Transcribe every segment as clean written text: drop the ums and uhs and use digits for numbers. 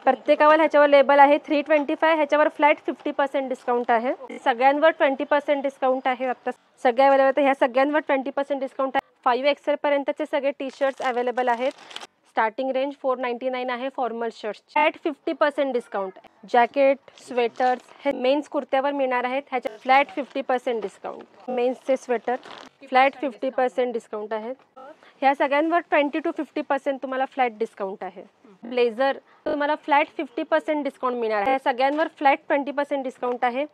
प्रत्येकावर ह्याच्यावर लेबल आहे 325, ह्याच्यावर फ्लॅट 50% डिस्काउंट आहे। सगळ्यांवर 20% डिस्काउंट आहे। आता सगळ्या अवेलेबल आहे, ह्या सगळ्यांवर 20% डिस्काउंट आहे। 5XL पर्यंतचे सगळे टी शर्ट्स अवेलेबल आहेत। स्टार्टिंग रेंज 499 आहे formal shirts, flat 50% discount. Jacket, sweaters हे मेन्स कुर्त्यावर मिळणार आहेत, ह्याच्या फ्लॅट 50% डिस्काउंट। मेन्सचे स्वेटर फ्लॅट 50% डिस्काउंट आहेत। ह्या सगळ्यांवर 20 to 50% तुम्हाला फ्लॅट डिस्काउंट आहे। ब्लेझर तुम्हाला फ्लॅट 50% डिस्काउंट मिळणार आहे, सगळ्यांवर फ्लॅट 20% डिस्काउंट आहे।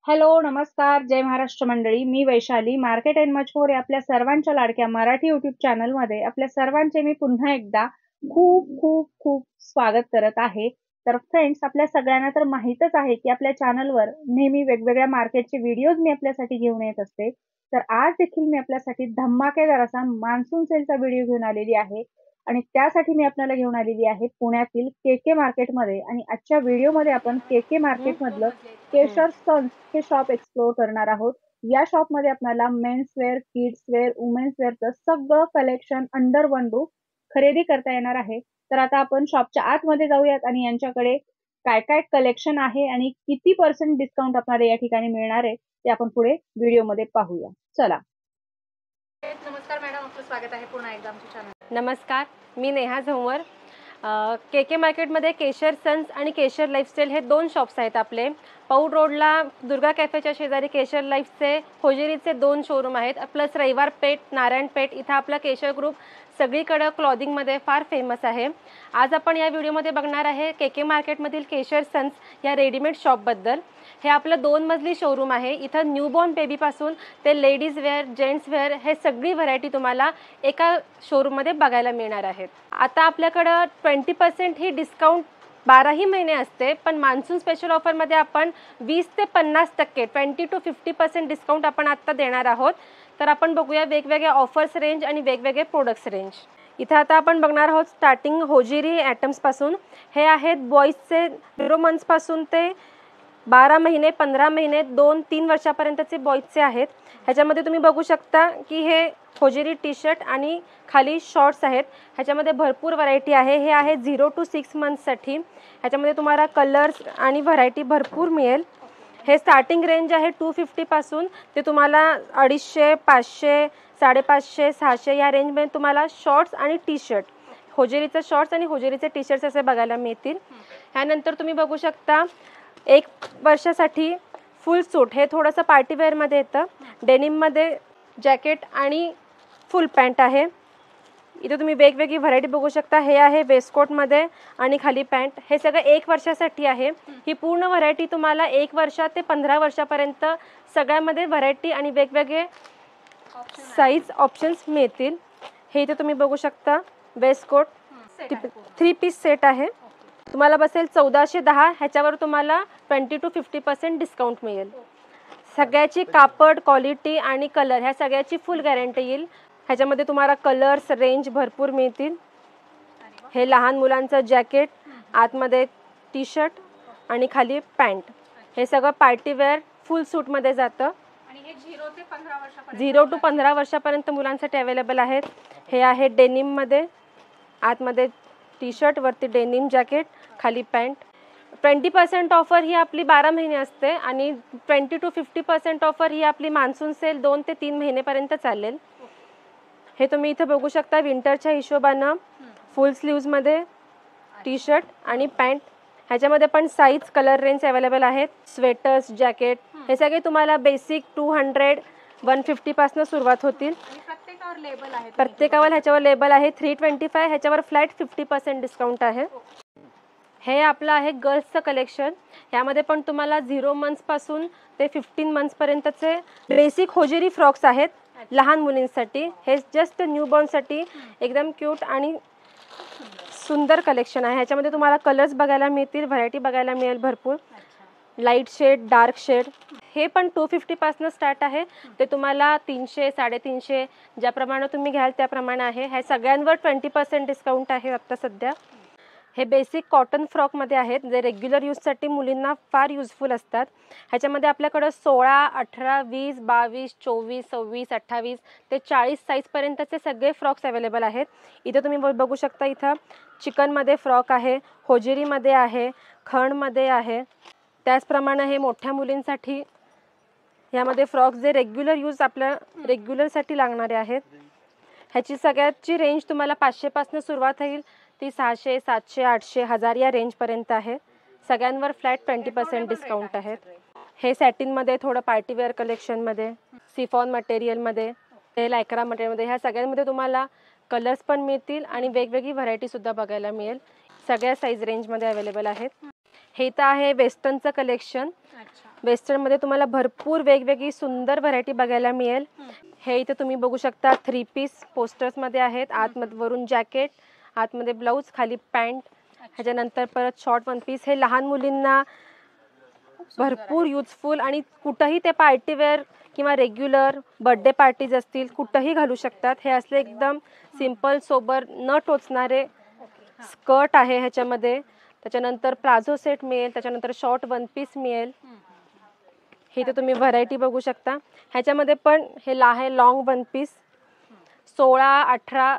हॅलो, नमस्कार, जय महाराष्ट्र मंडळी। मी Vaishali, market and much more या आपल्या सर्वांच्या लाडक्या मराठी यूट्यूब चॅनलमध्ये आपल्या सर्वांचे मी पुन्हा एकदा खूप खूप खूप स्वागत करत आहे। तर फ्रेंड्स, आपल्या सगळ्यांना तर माहीतच आहे की आपल्या चॅनलवर नेहमी वेगवेगळ्या मार्केटचे व्हिडिओज मी आपल्यासाठी घेऊन येत असते। तर आज देखील मी आपल्यासाठी धमाकेदार असा मान्सून सेलचा व्हिडिओ घेऊन आलेली आहे आणि त्यासाठी मी आपल्याला घेऊन आलेली आहे पुण्यातील केके मार्केटमध्ये। आणि आजच्या व्हिडिओमध्ये आपण केके मार्केटमधलं केशर सन्स हे शॉप एक्सप्लोर करणार आहोत। या शॉपमध्ये आपल्याला men's wear, kids wear, women's वेअरचं सगळं कलेक्शन अंडर वन रूफ खरेदी करता येणार आहे। तर आता आपण शॉपच्या आतमध्ये जाऊयात आणि यांच्याकडे काय काय कलेक्शन आहे आणि किती % डिस्काउंट आपल्याला या ठिकाणी मिळणार आहे ते आपण पुढे व्हिडिओमध्ये पाहूया। चला। नमस्कार मॅडम, आपलं स्वागत आहे पुन्हा एकदा आमच्या चॅनल। नमस्कार, मी नेहा झंवर। केके मार्केटमध्ये केशर सन्स आणि केशर लाईफस्टाईल हे दोन शॉप्स आहेत आपले। पौड रोडला दुर्गा कॅफेच्या शेजारी केशर लाईफचे होजेरीचे 2 शोरूम आहेत, प्लस रविवार पेठ, नारायण पेठ इथं आपला केशर ग्रुप सगळीकडे क्लॉथिंगमध्ये फार फेमस आहे। आज आपण या व्हिडिओमध्ये बघणार आहे केके मार्केटमधील केशर सन्स या रेडीमेड शॉपबद्दल। हे आपलं 2 मजली शोरूम आहे। इथं न्यूबॉर्न बेबीपासून ते लेडीज वेअर, जेंट्स वेअर हे सगळी व्हरायटी तुम्हाला एका शोरूममध्ये बघायला मिळणार आहेत। आता आपल्याकडं 20% ही डिस्काउंट 12ही महिने असते, पण मान्सून स्पेशल ऑफरमध्ये आपण 20 ते 50% 20 to 50% डिस्काउंट आपण आत्ता देणार आहोत। तर आपण बघूया वेगवेगळ्या ऑफर्स रेंज आणि वेगवेगळे प्रोडक्ट्स रेंज। इथं आता आपण बघणार आहोत स्टार्टिंग होजिरी ॲटम्सपासून। हे आहेत बॉईजचे 0 मंथ्सपासून ते 12 महिने, 15 महिने, 2-3 वर्षापर्यंतचे बॉईजचे आहेत। ह्याच्यामध्ये तुम्ही बघू शकता की हे होजिरी टी शर्ट आणि खाली शॉर्ट्स आहेत। ह्याच्यामध्ये भरपूर व्हरायटी आहे। हे आहे 0 to 6 मंथ्ससाठी। ह्याच्यामध्ये तुम्हाला कलर्स आणि व्हरायटी भरपूर मिळेल। हे स्टार्टिंग रेंज आहे 250 पासून ते तुम्हाला 250, 500, 550, 600 या रेंजमध्ये तुम्हाला शॉर्ट्स आणि टी शर्ट, होजेरीचे शॉर्ट्स आणि होजेरीचे टी शर्ट्स असे बघायला मिळतील। ह्यानंतर तुम्ही बघू शकता 1 वर्षासाठी फुल सूट, हे थोडंसं पार्टीवेअरमध्ये येतं। डेनिममध्ये जॅकेट आणि फुल पॅन्ट आहे। इथे तुम्ही वेगवेगळी व्हरायटी बघू शकता। हे आहे वेस्टकोटमध्ये आणि खाली पॅन्ट। हे सगळं 1 वर्षासाठी आहे। ही पूर्ण व्हरायटी तुम्हाला 1 वर्ष ते 15 वर्षापर्यंत सगळ्यामध्ये व्हरायटी आणि वेगवेगळे साईज ऑप्शन्स मिळतील। हे इथे तुम्ही बघू शकता वेस्टकोट 3 पीस सेट आहे, तुम्हाला बसेल 1410। ह्याच्यावर तुम्हाला 20 to 50% डिस्काउंट मिळेल। सगळ्याची कापड, क्वालिटी आणि कलर ह्या सगळ्याची फुल गॅरंटी येईल। ह्याच्यामध्ये तुम्हाला कलर्स रेंज भरपूर मिळतील। हे लहान मुलांचं जॅकेट, आतमध्ये टी शर्ट आणि खाली पॅन्ट, हे सगळं पार्टीवेअर फुल सूटमध्ये जातं। आणि हे 0 ते 15 वर्षापर्यंत 0 to 15 वर्षापर्यंत मुलांसाठी अवेलेबल आहेत। हे आहे डेनिममध्ये, आतमध्ये टी शर्ट, वरती डेनिम जॅकेट, खाली पॅन्ट। 20% ऑफर ही आपली 12 महिने असते आणि 20 to 50% ऑफर ही आपली मान्सून सेल 2 ते 3 महिनेपर्यंत चालेल। हे तुम्ही इथे बघू शकता विंटरच्या हिशोबानं फुल स्लीव्समध्ये टी शर्ट आणि पॅन्ट। ह्याच्यामध्ये पण साईज, कलर रेंज अवेलेबल आहेत। स्वेटर्स, जॅकेट हे सगळे तुम्हाला बेसिक 200, 150 पासून सुरुवात होतील। प्रत्येकावर लेबल आहे, प्रत्येकावर ह्याच्यावर लेबल आहे 325, ह्याच्यावर फ्लॅट 50% डिस्काउंट आहे। हे आपलं आहे गर्ल्सचं कलेक्शन। यामध्ये पण तुम्हाला 0 मंथ्सपासून ते 15 मंथ्सपर्यंतचे बेसिक होजेरी फ्रॉक्स आहेत लहान मुलींसाठी। हे जस्ट न्यूबॉर्नसाठी एकदम क्यूट आणि सुंदर कलेक्शन आहे। ह्याच्यामध्ये तुम्हाला कलर्स बघायला मिळतील, व्हरायटी बघायला मिळेल भरपूर। Light shade, dark shade. हे पण 250 पासून स्टार्ट आहे, ते तुम्हाला 300, 350 ज्याप्रमाणे तुम्ही घ्याल त्याप्रमाणे आहे। ह्या सगळ्यांवर 20% डिस्काउंट आहे आता सध्या। हे बेसिक कॉटन फ्रॉकमध्ये आहेत जे रेग्युलर यूजसाठी मुलींना फार युजफुल असतात. ह्याच्यामध्ये आपल्याकडं 16, 18, 20, 22, 24, 26, 28 ते 40 साईजपर्यंतचे सगळे फ्रॉक्स अवेलेबल आहेत. इथे तुम्ही बघू शकता, इथं चिकनमध्ये फ्रॉक आहे, होजेरीमध्ये आहे, खणमध्ये आहे. त्याचप्रमाणे हे मोठ्या मुलींसाठी ह्यामध्ये फ्रॉक्स जे रेग्युलर यूज आपल्या रेग्युलरसाठी लागणारे आहेत. ह्याची सगळ्याची रेंज तुम्हाला 500 पासून सुरुवात होईल, ती 600, 700, 800, 1000 या रेंजपर्यंत आहे. सगळ्यांवर फ्लॅट 20% डिस्काउंट आहे. हे सॅटिनमध्ये, थोडं पार्टीवेअर कलेक्शनमध्ये, सिफॉन मटेरियलमध्ये, हे लायक्रा मटेरियलमध्ये, ह्या सगळ्यांमध्ये तुम्हाला कलर्स पण मिळतील आणि वेगवेगळी व्हरायटीसुद्धा बघायला मिळेल. सगळ्या साईज रेंजमध्ये अवेलेबल आहेत. हे तर आहे वेस्टर्नचं कलेक्शन. वेस्टर्नमध्ये तुम्हाला भरपूर वेगवेगळी सुंदर व्हरायटी बघायला मिळेल. हे इथे तुम्ही बघू शकता 3 पीस पोस्टर्समध्ये आहेत. आतमध्ये वरून जॅकेट, आतमध्ये ब्लाऊज, खाली पॅन्ट, ह्याच्यानंतर परत शॉर्ट 1 पीस. हे लहान मुलींना भरपूर युजफुल आणि कुठंही ते पार्टीवेअर किंवा रेग्युलर बर्थडे पार्टीज असतील कुठंही घालू शकतात. हे असले एकदम सिंपल सोबर न टोचणारे स्कर्ट आहे ह्याच्यामध्ये. त्याच्यानंतर प्लाझो सेट मिळेल, त्याच्यानंतर शॉर्ट 1 पीस मिळेल. हे तर तुम्ही व्हरायटी बघू शकता. ह्याच्यामध्ये पण हे आहे लॉंग 1 पीस. 16, 18,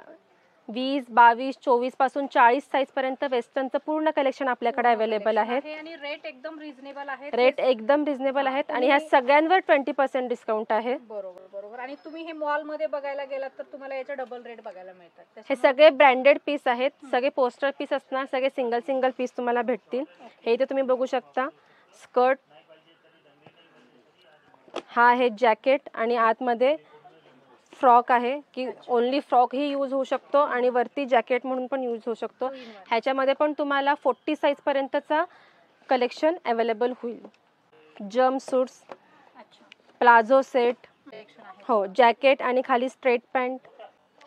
20, 22, 24 पासून 40 साईजपर्यंत वेस्टर्नचं पूर्ण कलेक्शन आपल्याकडे अवेलेबल आहे. आणि रेट एकदम रिझनेबल आहे. रेट एकदम रिझनेबल आहेत आणि ह्या सगळ्यांवर 20% डिस्काउंट आहे. बरोबर बरोबर. आणि तुम्ही हे मॉलमध्ये बघायला गेलात तर तुम्हाला याचे डबल रेट बघायला मिळतात. हे सगळे ब्रँडेड पीस आहेत, सगळे पोस्टर पीस असणार, सगळे सिंगल पीस तुम्हाला भेटतील. हे इथे तुम्ही बघू शकता स्कर्ट, हा आहे जॅकेट आणि आतमध्ये फ्रॉक आहे की ओनली फ्रॉक ही यूज होऊ शकतो आणि वरती जॅकेट म्हणून पण यूज होऊ शकतो. ह्याच्यामध्ये पण तुम्हाला 40 साईजपर्यंतचा कलेक्शन अवेलेबल होईल. जम्प सूट्स, प्लाझो सेट, हो जॅकेट आणि खाली स्ट्रेट पॅन्ट,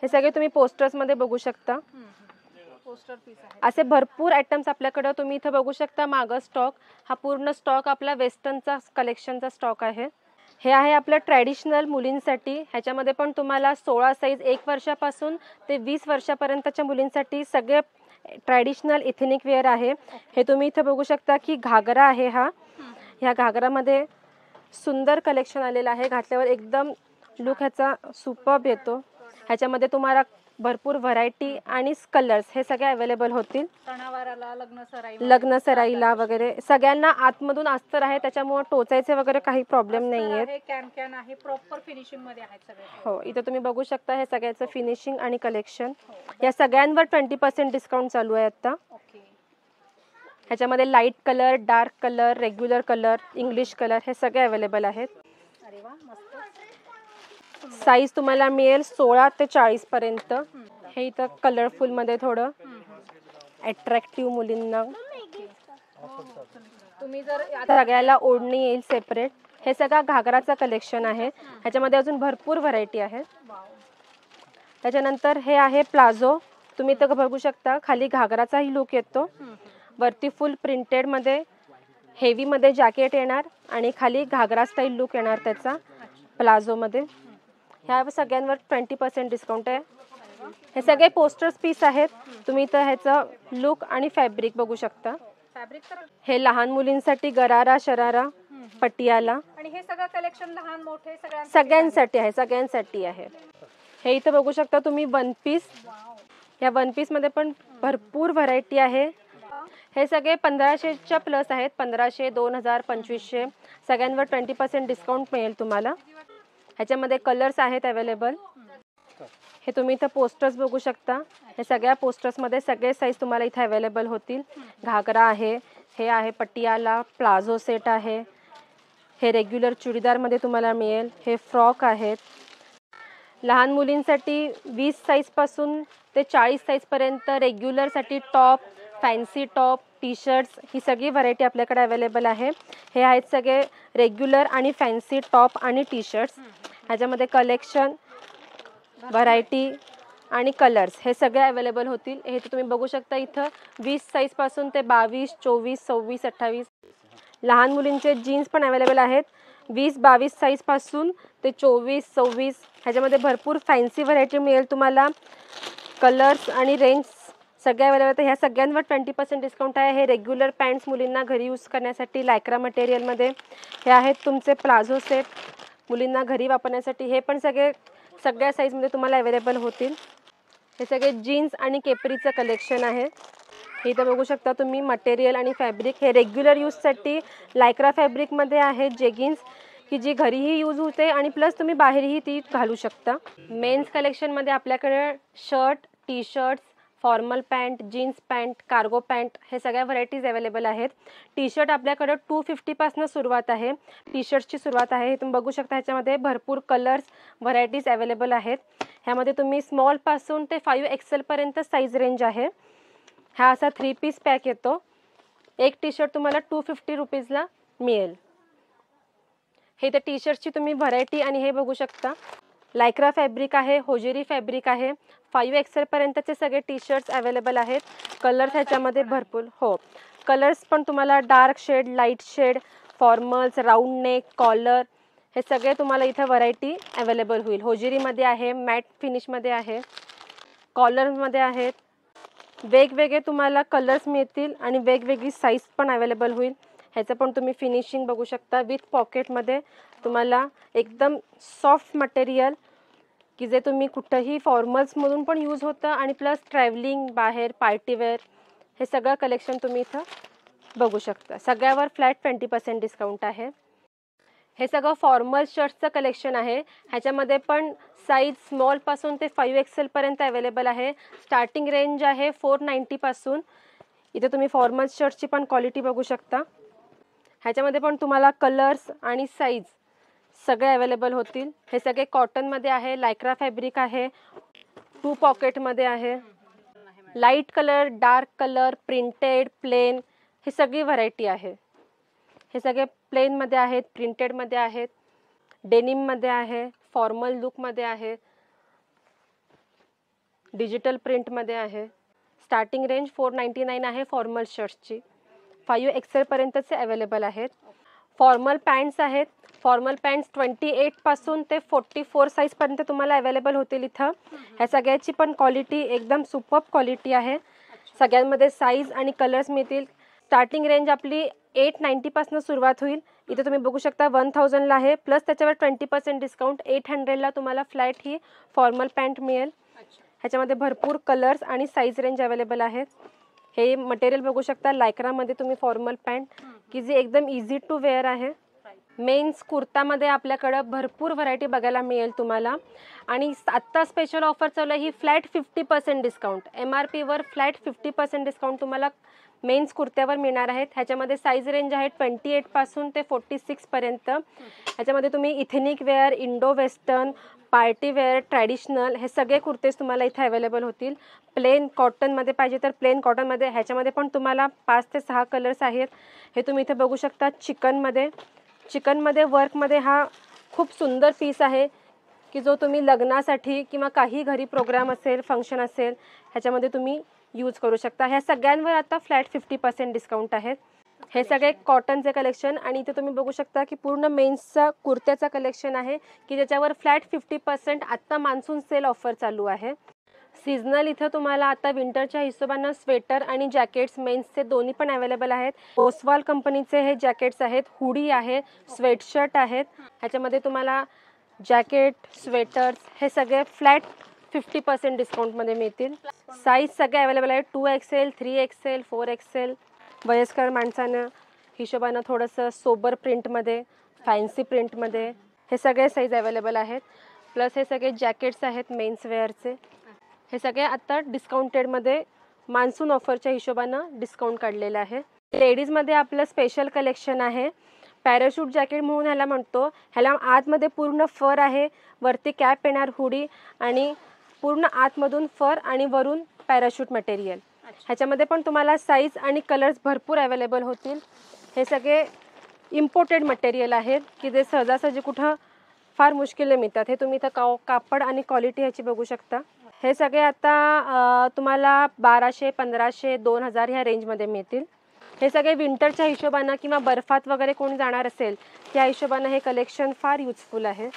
हे सगळे तुम्ही पोस्टर्समध्ये बघू शकता. पोस्टर पीस आहे. असे भरपूर आयटम्स आपल्याकडं तुम्ही इथं बघू शकता. मागं स्टॉक, हा पूर्ण स्टॉक आपला वेस्टर्नचा कलेक्शनचा स्टॉक आहे. हे आहे आपलं ट्रॅडिशनल मुलींसाठी. ह्याच्यामध्ये पण तुम्हाला 16 साईज 1 वर्षापासून ते 20 वर्षापर्यंतच्या मुलींसाठी सगळे ट्रॅडिशनल इथेनिक वेअर आहे. हे तुम्ही इथं बघू शकता की घागरा आहे हा. ह्या घागरामध्ये सुंदर कलेक्शन आलेलं आहे. घातल्यावर एकदम लुक ह्याचा सुपर्ब येतो. ह्याच्यामध्ये तुम्हाला भरपूर व्हरायटी आणि कलर्स हे सगळे अवेलेबल होतील. सणावाराला, लग्न सराईला वगैरे सगळ्यांना आतमधून अस्तर आहे, त्याच्यामुळे टोचायचे वगैरे काही प्रॉब्लेम नाही आहेत. कॅन आहे, प्रॉपर फिनिशिंग मध्ये आहेत सगळे. हो, इथे तुम्ही बघू शकता हे सगळ्याचं फिनिशिंग आणि कलेक्शन. या सगळ्यांवर 20% डिस्काउंट चालू आहे आता. ह्याच्यामध्ये light colour, dark colour, regular colour, English colour हे सगळे अवेलेबल आहेत. अरे वा, मस्त. साईज तुम्हाला मिळेल 16 ते 40 पर्यंत. हे इथं कलरफुल मध्ये थोडं अट्रॅक्टिव्ह मुलींना. तुम्ही जर सगळ्याला ओढणी येईल सेपरेट. हे सगळं घागराचं कलेक्शन आहे. ह्याच्यामध्ये अजून भरपूर व्हरायटी आहे. त्याच्यानंतर हे आहे प्लाझो. तुम्ही इथं बघू शकता खाली घागराचाही लुक येतो, वरती फुल प्रिंटेड मध्ये हेवी मध्ये जॅकेट येणार आणि खाली घागरा स्टाईल लुक येणार त्याचा प्लाझो मध्ये. ह्या सगळ्यांवर 20% डिस्काउंट आहे. हे सगळे पोस्टर्स पीस आहेत. तुम्ही इथं ह्याचं लुक आणि फॅब्रिक बघू शकता. हे लहान मुलींसाठी गरारा, शरारा, पटियाला आणि हे सगळं कलेक्शन लहान मोठे सगळ्यांसाठी आहे. सगळ्यांसाठी आहे. हे इथं बघू शकता तुम्ही 1 पीस. या 1 पीस मध्ये पण भरपूर व्हरायटी आहे. हे सगळे 1500च्या प्लस आहेत. 1500, 2000, 2500 सगळ्यांवर 20% डिस्काउंट मिळेल तुम्हाला. ह्याच्यामध्ये कलर्स आहेत अवेलेबल. हे तुम्ही इथं पोस्टर्स बघू शकता. हे सगळ्या पोस्टर्समध्ये सगळे साईज तुम्हाला इथे अवेलेबल होतील. घागरा आहे, हे आहे पटियाला, प्लाझो सेट आहे, हे रेग्युलर चुडीदारमध्ये तुम्हाला मिळेल. हे फ्रॉक आहेत. लहान मुलींसाठी 20 साईजपासून ते 40 साईजपर्यंत रेग्युलरसाठी top, fancy top, T shirts ही सगळी व्हरायटी आपल्याकडे अवेलेबल आहे. हे आहेत सगळे रेग्युलर आणि फॅन्सी टॉप आणि टी शर्ट्स. ह्याच्यामध्ये कलेक्शन, व्हरायटी आणि कलर्स हे सगळे अवेलेबल होतील. हे तुम्ही बघू शकता इथं 20 साईजपासून ते 22, 24, 26, 28. लहान मुलींचे जीन्स पण अवेलेबल आहेत 20, 22 साईजपासून ते 24, 26. ह्याच्यामध्ये भरपूर फॅन्सी व्हरायटी मिळेल तुम्हाला. कलर्स आणि रेंज सगळ्या अवेलेबल. तर ह्या सगळ्यांवर 20% डिस्काउंट आहे. हे रेग्युलर पॅन्ट्स मुलींना घरी यूज करण्यासाठी लायक्रा मटेरियलमध्ये. हे आहेत तुमचे प्लाझो सेट मुलींना घरी वापरण्यासाठी. हे पण सगळ्या साईजमध्ये तुम्हाला अवेलेबल होतील. हे सगळे जीन्स आणि केपरीचं कलेक्शन आहे. हे इथं बघू शकता तुम्ही मटेरियल आणि फॅब्रिक. हे रेग्युलर यूजसाठी लायक्रा फॅब्रिकमध्ये आहे जेगिन्स, की जी घरीही यूज होते आणि प्लस तुम्ही बाहेरही ती घालू शकता. मेन्स कलेक्शनमध्ये आपल्याकडे shirt, T shirts, formal pant, jeans pant, cargo pant हे सगळ्या व्हरायटीज अवेलेबल आहेत. टी शर्ट आपल्याकडं 250पासून सुरुवात आहे. टी शर्ट्सची सुरुवात आहे. हे तुम्ही बघू शकता. ह्याच्यामध्ये भरपूर कलर्स व्हरायटीज अवेलेबल आहेत. ह्यामध्ये तुम्ही स्मॉलपासून ते 5XL पर्यंत साईज रेंज आहे. हा असा 3 पीस पॅक येतो. एक टी शर्ट तुम्हाला 250 रुपीजला मिळेल. हे तर टी शर्टची तुम्ही व्हरायटी आणि हे बघू शकता. लायक्रा फॅब्रिक आहे, होजेरी फॅब्रिक आहे. 5XL पर्यंतचे सगळे टी शर्ट्स अवेलेबल आहेत. कलर्स ह्याच्यामध्ये भरपूर. हो, कलर्स पण तुम्हाला dark shade, light shade, formals, round neck, collar हे सगळे तुम्हाला इथं व्हरायटी अवेलेबल होईल. होजेरीमध्ये आहे, मॅट फिनिशमध्ये आहे, कॉलरमध्ये आहेत. वेगवेगळे तुम्हाला कलर्स मिळतील आणि वेगवेगळी साईज पण अवेलेबल होईल. ह्याचं पण तुम्ही फिनिशिंग बघू शकता. विथ पॉकेटमध्ये तुम्हाला एकदम सॉफ्ट मटेरियल, की जे तुम्ही कुठंही फॉर्मल्समधून पण यूज होतं आणि प्लस ट्रॅव्हलिंग, बाहेर पार्टीवेअर हे सगळं कलेक्शन तुम्ही इथं बघू शकता. सगळ्यावर फ्लॅट 20% डिस्काउंट आहे. हे सगळं फॉर्मल शर्ट्सचं कलेक्शन आहे. ह्याच्यामध्ये पण साईज स्मॉलपासून ते 5XL पर्यंत अवेलेबल आहे. स्टार्टिंग रेंज आहे 490 पासून. इथे तुम्ही फॉर्मल शर्ट्सची पण क्वालिटी बघू शकता. ह्याच्यामध्ये पण तुम्हाला कलर्स आणि साईज सगळे अवेलेबल होतील. हे सगळे कॉटनमध्ये आहे, लायक्रा फॅब्रिक आहे, 2 पॉकेटमध्ये आहे. Light colour, dark colour, printed, plain ही सगळी व्हरायटी आहे. हे सगळे प्लेनमध्ये आहेत, प्रिंटेडमध्ये आहेत, डेनिममध्ये आहे, फॉर्मल लुकमध्ये आहे, डिजिटल प्रिंटमध्ये आहे. स्टार्टिंग रेंज 499 आहे फॉर्मल शर्ट्सची. 5XL पर्यंतचे अवेलेबल आहेत. फॉर्मल पॅन्ट्स आहेत. फॉर्मल पॅन्ट्स 28 पासून ते 44 साईजपर्यंत तुम्हाला अवेलेबल होतील इथं. ह्या सगळ्याची पण क्वालिटी एकदम सुपर्ब क्वालिटी आहे. सगळ्यांमध्ये साईज आणि कलर्स मिळतील. स्टार्टिंग रेंज आपली 890 पासून सुरुवात होईल. इथे तुम्ही बघू शकता 1000ला आहे, प्लस त्याच्यावर 20% डिस्काउंट. 800ला तुम्हाला फ्लॅट ही फॉर्मल पॅन्ट मिळेल. ह्याच्यामध्ये भरपूर कलर्स आणि साईज रेंज अवेलेबल आहेत. हे मटेरियल बघू शकता. लायक्रामध्ये तुम्ही फॉर्मल पॅन्ट, की जी एकदम इझी टू वेअर आहे. मेन्स कुर्तामध्ये आपल्याकडं भरपूर व्हरायटी बघायला मिळेल तुम्हाला. आणि आत्ता स्पेशल ऑफर चालू आहे ही फ्लॅट 50% डिस्काउंट. MRPवर फ्लॅट 50% डिस्काउंट तुम्हाला मेन्स कुर्त्यावर मिळणार आहेत. ह्याच्यामध्ये साईज रेंज आहे 28 पासून ते 46 पर्यंत. ह्याच्यामध्ये तुम्ही ethnic wear, Indo western, party wear, traditional हे सगळे कुर्तेस तुम्हाला इथे अवेलेबल होतील. प्लेन कॉटनमध्ये पाहिजे तर प्लेन कॉटनमध्ये. ह्याच्यामध्ये पण तुम्हाला 5 ते 6 कलर्स आहेत. हे तुम्ही इथे बघू शकता. चिकनमध्ये वर्कमध्ये हा खूप सुंदर पीस आहे, की जो तुम्ही लग्नासाठी किंवा काही घरी प्रोग्राम असेल, फंक्शन असेल, ह्याच्यामध्ये तुम्ही यूज करू शकता. ह्या सगळ्यांवर आता फ्लॅट 50% डिस्काउंट आहेत. हे सगळे कॉटनचे कलेक्शन. आणि इथे तुम्ही बघू शकता की पूर्ण मेन्सचा कुर्त्याचा कलेक्शन आहे, की ज्याच्यावर फ्लॅट 50% आत्ता मान्सून सेल ऑफर चालू आहे. सीझनल इथं तुम्हाला आता विंटरच्या हिशोबानं स्वेटर आणि जॅकेट्स मेन्सचे दोन्ही पण अवेलेबल आहेत. ओसवाल कंपनीचे हे जॅकेट्स आहेत, हुडी आहे, स्वेटशर्ट आहेत. ह्याच्यामध्ये तुम्हाला जॅकेट, स्वेटर्स हे सगळे फ्लॅट 50% डिस्काउंटमध्ये मिळतील. साईज सगळे अवेलेबल आहेत. 2XL, 3XL, 4XL. वयस्कर माणसानं हिशोबानं थोडंसं सोबर प्रिंटमध्ये, फॅन्सी प्रिंटमध्ये हे सगळे साईज अवेलेबल आहेत. प्लस हे सगळे जॅकेट्स आहेत मेन्स वेअरचे. हे सगळे आत्ता डिस्काउंटेडमध्ये मान्सून ऑफरच्या हिशोबानं डिस्काउंट काढलेलं आहे. लेडीजमध्ये आपलं स्पेशल कलेक्शन आहे. पॅराशूट जॅकेट म्हणून ह्याला म्हणतो. ह्याला आतमध्ये पूर्ण फर आहे, वरती कॅप येणार हुडी आणि पूर्ण आतमधून फर आणि वरून पॅराशूट मटेरियल. ह्याच्यामध्ये पण तुम्हाला साईज आणि कलर्स भरपूर अवेलेबल होतील. हे सगळे इम्पोर्टेड मटेरियल आहेत, की जे सहजासहजी कुठं फार मुश्किलने मिळतात. हे तुम्ही इथं कापड आणि क्वालिटी ह्याची बघू शकता. हे सगळे आता तुम्हाला 1200, 1500, 2000 ह्या रेंजमध्ये मिळतील. हे सगळे विंटरच्या हिशोबानं किंवा बर्फात वगैरे कोण जाणार असेल त्या हिशोबानं हे कलेक्शन फार युजफुल आहे.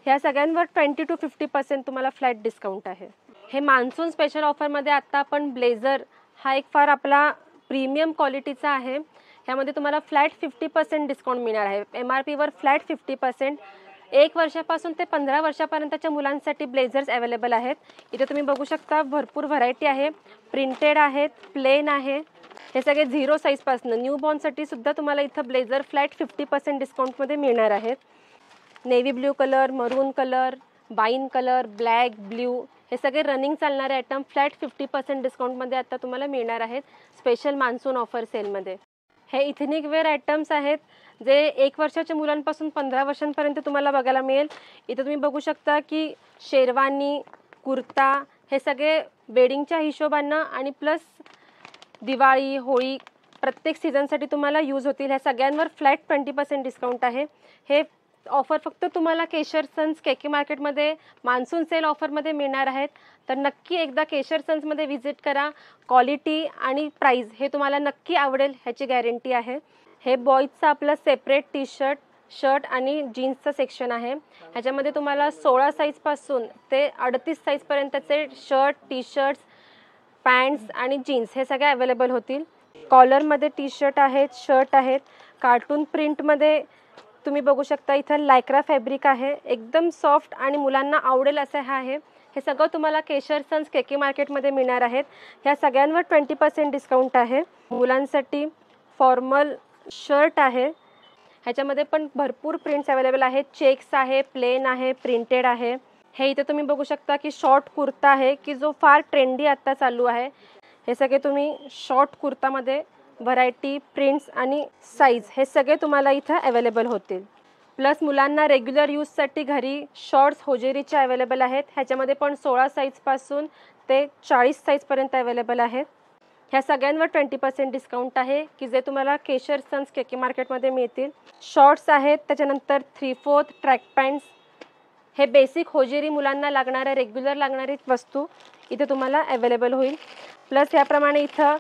ह्या सगळ्यांवर 20 to 50% तुम्हाला फ्लॅट डिस्काउंट आहे. हे मान्सून स्पेशल ऑफरमध्ये आत्ता आपण ब्लेझर हा एक फार आपला प्रीमियम क्वालिटीचा आहे. ह्यामध्ये तुम्हाला फ्लॅट 50% डिस्काउंट मिळणार आहे. MRPवर फ्लॅट 50%. 1 वर्षापासून ते 15 वर्षापर्यंतच्या मुलांसाठी ब्लेझर्स अवेलेबल आहेत. इथे तुम्ही बघू शकता भरपूर व्हरायटी आहे. प्रिंटेड आहेत, प्लेन आहे. हे सगळे 0 साईजपासून न्यूबॉर्नसाठी सुद्धा तुम्हाला इथं ब्लेझर फ्लॅट 50% डिस्काउंटमध्ये मिळणार आहेत. नेव्ही ब्ल्यू कलर, मरून colour, wine colour, black, blue हे सगळे रनिंग चालणारे आयटम फ्लॅट 50% डिस्काउंटमध्ये आता तुम्हाला मिळणार आहेत स्पेशल मान्सून ऑफर सेलमध्ये. हे इथनिक वेअर आयटम्स आहेत जे 1 वर्षाच्या मुलांपासून 15 वर्षांपर्यंत तुम्हाला बघायला मिळेल. इथं तुम्ही बघू शकता की शेरवानी, कुर्ता हे सगळे वेडिंगच्या हिशोबानं आणि प्लस दिवाळी, होळी प्रत्येक सीझनसाठी तुम्हाला यूज होतील. ह्या सगळ्यांवर फ्लॅट 20% डिस्काउंट आहे. हे ऑफर फक्त तुम्हाला केशर सन्स KK मार्केटमध्ये मान्सून सेल ऑफरमध्ये मिळणार आहेत. तर नक्की एकदा केशर सन्समध्ये व्हिजिट करा. क्वालिटी आणि प्राईस हे तुम्हाला नक्की आवडेल ह्याची गॅरंटी आहे. हे बॉईजचं आपलं सेपरेट टी शर्ट आणि जीन्सचं सेक्शन आहे. ह्याच्यामध्ये तुम्हाला 16 साईजपासून ते 38 साईजपर्यंतचे शर्ट, टी शर्ट्स, पॅन्ट्स आणि जीन्स हे सगळे अवेलेबल होतील. कॉलरमध्ये टी शर्ट आहेत, शर्ट आहेत. कार्टून प्रिंटमध्ये तुम्ही बघू शकता इथं लायक्रा फॅब्रिक आहे. एकदम सॉफ्ट आणि मुलांना आवडेल असं हा आहे. हे सगळं तुम्हाला केशर सन्स KK मार्केटमध्ये मिळणार आहेत. ह्या सगळ्यांवर 20% डिस्काउंट आहे. मुलांसाठी फॉर्मल शर्ट आहे. ह्याच्यामध्ये पण भरपूर प्रिंट्स अवेलेबल आहेत. चेक्स आहे, प्लेन आहे, प्रिंटेड आहे. हे इथे तुम्ही बघू शकता की शॉर्ट कुर्ता आहे की जो फार ट्रेंडी आत्ता चालू आहे. हे सगळे तुम्ही शॉर्ट कुर्तामध्ये व्हरायटी, प्रिंट्स आणि साईज हे सगळे तुम्हाला इथं अवेलेबल होतील. प्लस मुलांना रेग्युलर यूजसाठी घरी शॉर्ट्स होजेरीचे अवेलेबल आहेत. ह्याच्यामध्ये पण 16 साईजपासून ते 40 साईजपर्यंत अवेलेबल आहेत. ह्या सगळ्यांवर 20% डिस्काउंट आहे की जे तुम्हाला केशर सन्स KK मार्केटमध्ये मिळतील. शॉर्ट्स आहेत, त्याच्यानंतर 3/4 ट्रॅक पॅन्ट्स हे बेसिक होजेरी मुलांना लागणाऱ्या रेग्युलर लागणारी वस्तू इथे तुम्हाला अवेलेबल होईल. प्लस याप्रमाणे इथं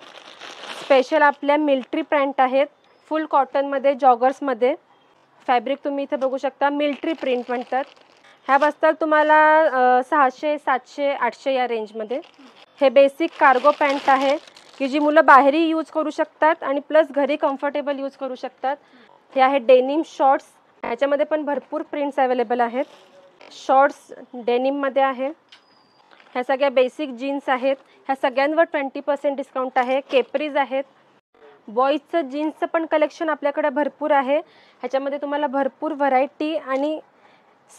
स्पेशल आपल्या मिल्ट्री पॅन्ट आहेत फुल कॉटनमध्ये, जॉगर्समध्ये. फॅब्रिक तुम्ही इथं बघू शकता, मिल्ट्री प्रिंट म्हणतात. ह्या बसतात तुम्हाला 600, 700, 800 या रेंजमध्ये. हे बेसिक कार्गो पॅन्ट आहे की जी मुलं बाहेरही यूज करू शकतात आणि प्लस घरी कम्फर्टेबल यूज करू शकतात. हे आहे डेनिम शॉर्ट्स. ह्याच्यामध्ये पण भरपूर प्रिंट्स अवेलेबल आहेत. शॉर्ट्स डेनिममध्ये आहे. ह्या सगळ्या बेसिक जीन्स आहेत. ह्या सगळ्यांवर 20% डिस्काउंट आहे. केपरीज आहेत. बॉईजचं जीन्सचं पण कलेक्शन आपल्याकडे भरपूर आहे. ह्याच्यामध्ये तुम्हाला भरपूर व्हरायटी आणि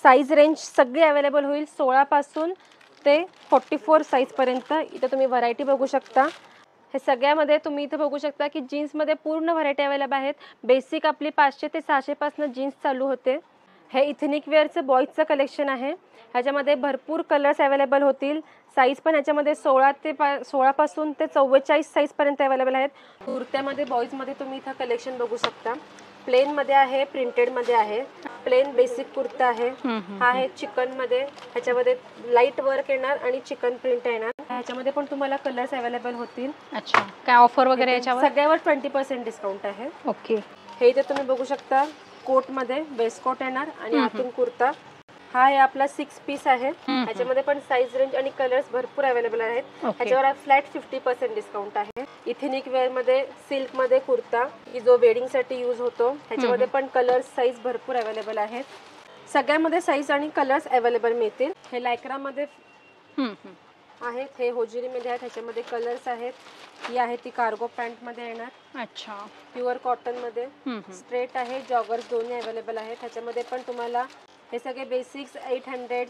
साईज रेंज सगळी अवेलेबल होईल. 16 पासून ते 44 साईजपर्यंत इथं तुम्ही व्हरायटी बघू शकता. हे सगळ्यामध्ये तुम्ही इथं बघू शकता की जीन्समध्ये पूर्ण व्हरायटी अवेलेबल आहेत. बेसिक आपली 500 ते 600 पासून जीन्स चालू होते. हे इथनिक वेअरचं बॉईजचं कलेक्शन आहे. ह्याच्यामध्ये भरपूर कलर्स अवेलेबल होतील. साईज पण ह्याच्यामध्ये 16 पासून ते 44 साईजपर्यंत अवेलेबल आहेत. कुर्त्यामध्ये बॉईजमध्ये तुम्ही इथं कलेक्शन बघू शकता. प्लेनमध्ये आहे, प्रिंटेडमध्ये आहे. प्लेन बेसिक कुर्ता आहे. हा आहे चिकनमध्ये. ह्याच्यामध्ये लाईट वर्क येणार आणि चिकन प्रिंट येणार. ह्याच्यामध्ये पण तुम्हाला कलर्स अवेलेबल होतील. अच्छा, काय ऑफर वगैरे याच्यावर? सगळ्यावर 20% डिस्काउंट आहे. ओके. हे इथे तुम्ही बघू शकता कोटमध्ये वेस्ट कोट येणार आणि आतून कुर्ता. हा आहे आपला 6 पीस आहे. ह्याच्यामध्ये पण साईज रेंज आणि कलर्स भरपूर अवेलेबल आहेत. ह्याच्यावर फ्लॅट 50% डिस्काउंट आहे. इथेनिक वेअरमध्ये सिल्कमध्ये कुर्ता की जो वेडिंगसाठी यूज होतो. ह्याच्यामध्ये पण कलर्स साईज भरपूर अवेलेबल आहेत. सगळ्यामध्ये साईज आणि कलर्स अवेलेबल मिळतील. हे लायक्रामध्ये आहेत. हे होजिरीमध्ये आहेत. ह्याच्यामध्ये कलर्स आहेत. ही आहे ती कार्गो पॅन्टमध्ये येणार. अच्छा, प्युअर कॉटनमध्ये. स्ट्रेट आहे, जॉगर्स दोन्ही अवेलेबल आहेत. ह्याच्यामध्ये पण तुम्हाला हे सगळे बेसिक्स 800,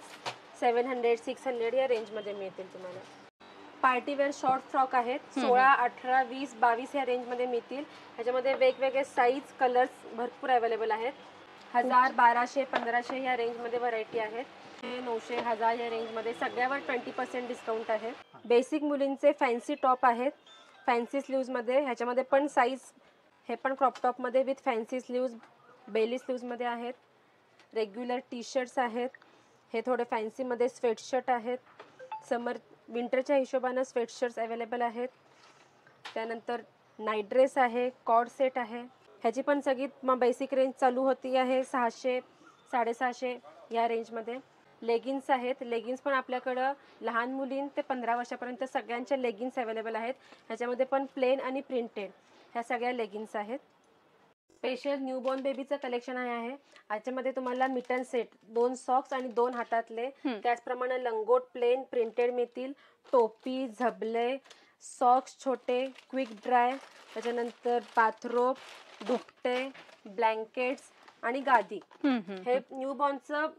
700, 600 या रेंजमध्ये मिळतील तुम्हाला. पार्टीवेअर शॉर्ट फ्रॉक आहेत. 16, 18, 20, 22 या रेंजमध्ये मिळतील. ह्याच्यामध्ये वेगवेगळे साईज, कलर्स भरपूर अवेलेबल आहेत. 1000, 1200, 1500 या रेंजमध्ये व्हरायटी आहेत. 900, 1000 या रेंजमध्ये सगळ्यावर 20% डिस्काउंट आहे. बेसिक मुलींचे फॅन्सी टॉप आहेत फॅन्सी स्लीव्जमध्ये. ह्याच्यामध्ये पण साईज हे पण क्रॉप टॉपमध्ये विथ फॅन्सी स्लीव्ज, बेली स्लीव्जमध्ये आहेत. रेग्युलर टी शर्ट्स आहेत. हे थोडे फॅन्सीमध्ये स्वेटशर्ट आहेत. समर विंटरच्या हिशोबानं स्वेटशर्ट्स अवेलेबल आहेत. त्यानंतर नाईट ड्रेस आहे, कॉर्ड सेट आहे. ह्याची पण सगळी बेसिक रेंज चालू होती आहे 600, 650 या रेंजमध्ये. लेगिन्स आहेत. लेगिन्स पण आपल्याकडं लहान मुलीं ते 15 वर्षापर्यंत सगळ्यांच्या लेगिन्स अवेलेबल आहेत. ह्याच्यामध्ये पण प्लेन आणि प्रिंटेड ह्या सगळ्या लेगिन्स आहेत. स्पेशल न्यूबॉर्न बेबीचं कलेक्शन आहे. याच्यामध्ये तुम्हाला मिटन सेट, 2 सॉक्स आणि 2 हातातले, त्याचप्रमाणे लंगोट प्लेन प्रिंटेड मिळतील, टोपी, झबले, सॉक्स छोटे, क्विक ड्राय, त्याच्यानंतर बाथरोब, दुपटे, ब्लँकेट्स आणि गादी. हे न्यूबॉर्नचं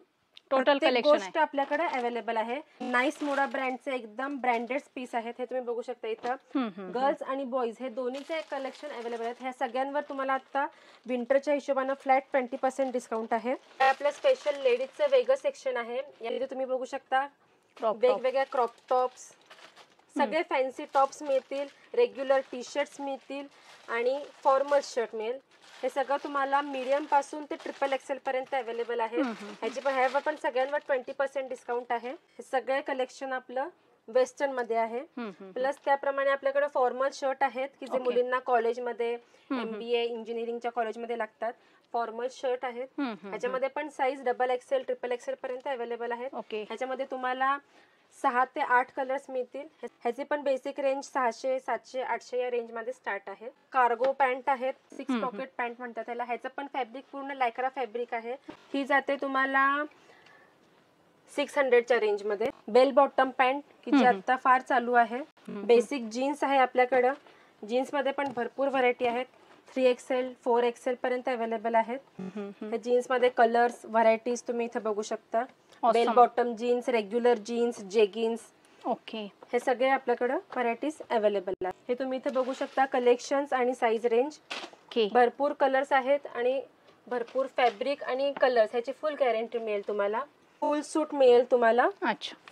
टोटल कलेक्शन गोष्ट आपल्याकडे अवेलेबल आहे. नाईस मोडा ब्रँडचे एकदम ब्रँडेड पीस आहेत. हे तुम्ही बघू शकता इथं. गर्ल्स आणि बॉईज हे दोन्हीचे कलेक्शन अवेलेबल आहेत. ह्या सगळ्यांवर तुम्हाला आता विंटरच्या हिशोबाने फ्लॅट 20% डिस्काउंट आहे. आपलं स्पेशल लेडीजचं वेगळं सेक्शन आहे. यामध्ये तुम्ही बघू शकता वेगवेगळ्या क्रॉप टॉप्स, सगळे फॅन्सी टॉप्स मिळतील, रेग्युलर टी शर्ट्स मिळतील आणि फॉर्मल शर्ट मिळेल. हे सगळं तुम्हाला मीडियम पासून ते XXL पर्यंत अवेलेबल आहे. ह्यावर पण सगळ्यांवर 20% डिस्काउंट आहे. हे सगळे कलेक्शन आपलं वेस्टर्न मध्ये आहे. प्लस त्याप्रमाणे आपल्याकडे फॉर्मल शर्ट आहेत की जे मुलींना कॉलेजमध्ये, MBA इंजिनिअरिंगच्या कॉलेजमध्ये लागतात. फॉर्मल शर्ट आहेत. ह्याच्यामध्ये पण साईज XXL, XXL पर्यंत अवेलेबल आहेत. ह्याच्यामध्ये तुम्हाला 6 ते 8 कलर्स मिळतील. ह्याची पण बेसिक रेंज 600, 700, 800 या रेंज मध्ये स्टार्ट आहे. कार्गो पॅन्ट आहेत, 6 पॉकेट पॅन्ट म्हणतात त्याला. ह्याचं पण फॅब्रिक पूर्ण लायक्रा फॅब्रिक आहे. ही जाते तुम्हाला 600च्या रेंज मध्ये. बेल बॉटम पॅन्ट की जी आता फार चालू आहे. बेसिक जीन्स आहे आपल्याकडं. जीन्स मध्ये पण भरपूर व्हरायटी आहेत. 3XL, 4XL पर्यंत अवेलेबल आहेत. जीन्स मध्ये कलर्स, व्हरायटीज तुम्ही इथे बघू शकता. Bell bottom jeans, regular jeans, jeggings, हे सगळे आपल्याकडे व्हरायटीज अवेलेबल आहेत. हे तुम्ही इथे बघू शकता कलेक्शन्स आणि साईज रेंज. भरपूर कलर्स आहेत आणि भरपूर फॅब्रिक आणि कलर्स. ह्याची फुल गॅरंटी मिळेल तुम्हाला. फुल सूट मिळेल तुम्हाला.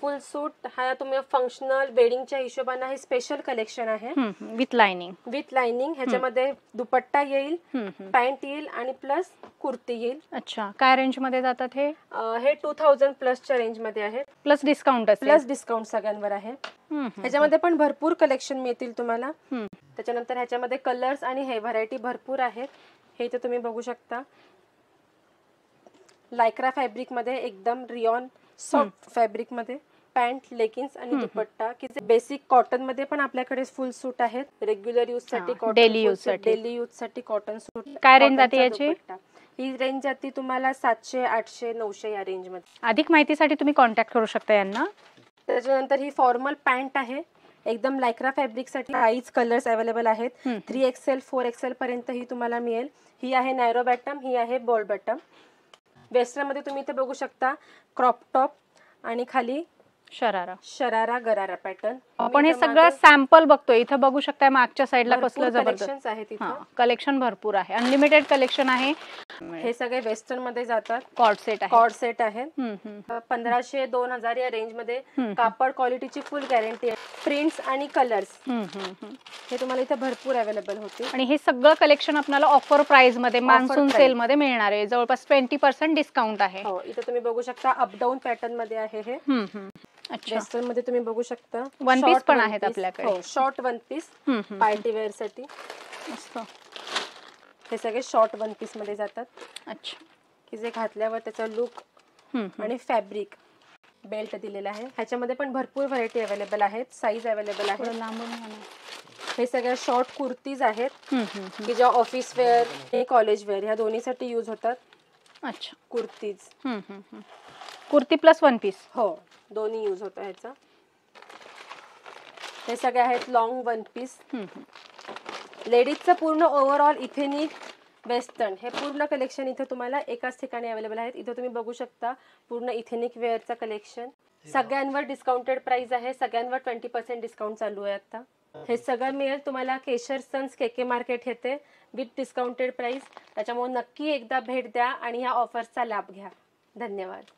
फुल सूट हा तुम्ही फंक्शनल वेडिंगच्या हिशोबाने हे स्पेशल कलेक्शन आहे. With lining. ह्याच्यामध्ये दुपट्टा येईल, पॅन्ट येईल आणि प्लस कुर्ती येईल. अच्छा, काय रेंज मध्ये जातात हे? हे 2000 प्लसच्या रेंज मध्ये आहे. प्लस डिस्काउंट सगळ्यांवर आहे. ह्याच्यामध्ये पण भरपूर कलेक्शन मिळतील तुम्हाला. त्याच्यानंतर ह्याच्यामध्ये कलर्स आणि हे व्हरायटी भरपूर आहेत. हे इथे तुम्ही बघू शकता. लायक्रा फॅब्रिक मध्ये एकदम रियॉन सॉफ्ट फॅब्रिक मध्ये पॅन्ट, लेगिन्स आणि दुपट्टा की जे बेसिक कॉटन मध्ये पण आपल्याकडे फुल सूट आहेत. रेग्युलर यूज साठी कॉटन, डेली यूज साठी कॉटन सूट. काय रेंज जाते याची? ही रेंज जाते तुम्हाला 700, 800, 900 या रेंज मध्ये. अधिक माहितीसाठी तुम्ही कॉन्टॅक्ट करू शकता यांना. त्याच्यानंतर ही फॉर्मल पॅन्ट आहे. एकदम लायक्रा फॅब्रिक साठी साईज कलर्स अवेलेबल आहेत. 3XL, 4XL पर्यंत ही तुम्हाला मिळेल. ही आहे नॅरो बॅटम, ही आहे बॉल बॅटम. वेस्टर्न मध्ये तुम्ही इथे बघू शकता क्रॉप टॉप आणि खाली शरारा गरारा पॅटर्न. आपण हे सगळं सॅम्पल बघतोय. इथं बघू शकता मागच्या साईडला कसलं जबरदस्त आहेत. कलेक्शन भरपूर आहे. अनलिमिटेड कलेक्शन आहे. हे सगळे वेस्टर्न मध्ये जातात. कॉर्ड सेट आहे. 1500, 2000 या रेंज मध्ये. कापड क्वालिटीची फुल गॅरंटी आहे. प्रिंट्स आणि कलर्स हे तुम्हाला इथे भरपूर अवेलेबल होते. आणि हे सगळं कलेक्शन आपल्याला ऑफर प्राइस मध्ये, मान्सून सेल मध्ये मिळणार आहे. जवळपास 20% डिस्काउंट आहे. इथे तुम्ही बघू शकता अपडाऊन पॅटर्न मध्ये आहे हे. वेस्टर्न मध्ये तुम्ही बघू शकता वन पीस पण आहेत आपल्याकडे. Short one piece party wear साठी. हे सगळे शॉर्ट वन पीस मध्ये जातात. अच्छा, की जे घातल्यावर त्याचा लुक आणि फॅब्रिक बेल्ट दिलेला आहे. ह्याच्यामध्ये पण भरपूर व्हरायटी अवेलेबल आहेत. साईज अवेलेबल आहे. हे सगळ्या शॉर्ट कुर्तीज आहेत की ज्या ऑफिस वेअर आणि कॉलेज वेअर ह्या दोन्हीसाठी यूज होतात. अच्छा, kurtis, kurti plus one piece, हो दोन्ही यूज होतं ह्याचा. हे सगळे आहेत लॉंग वन पीस. लेडीजचं पूर्ण ओव्हरऑल इथेनिक वेस्टर्न हे पूर्ण कलेक्शन इथे तुम्हाला एकाच ठिकाणी अवेलेबल आहेत. इथे तुम्ही बघू शकता पूर्ण इथेनिक वेअरचं कलेक्शन. सगळ्यांवर डिस्काउंटेड प्राइस आहे. सगळ्यांवर 20% डिस्काउंट चालू आहे आता. हे सगळं मिळेल तुम्हाला केशर सन्स KK मार्केट येथे विथ डिस्काउंटेड प्राइस. त्याच्यामुळे नक्की एकदा भेट द्या आणि ह्या ऑफर्सचा लाभ घ्या. धन्यवाद.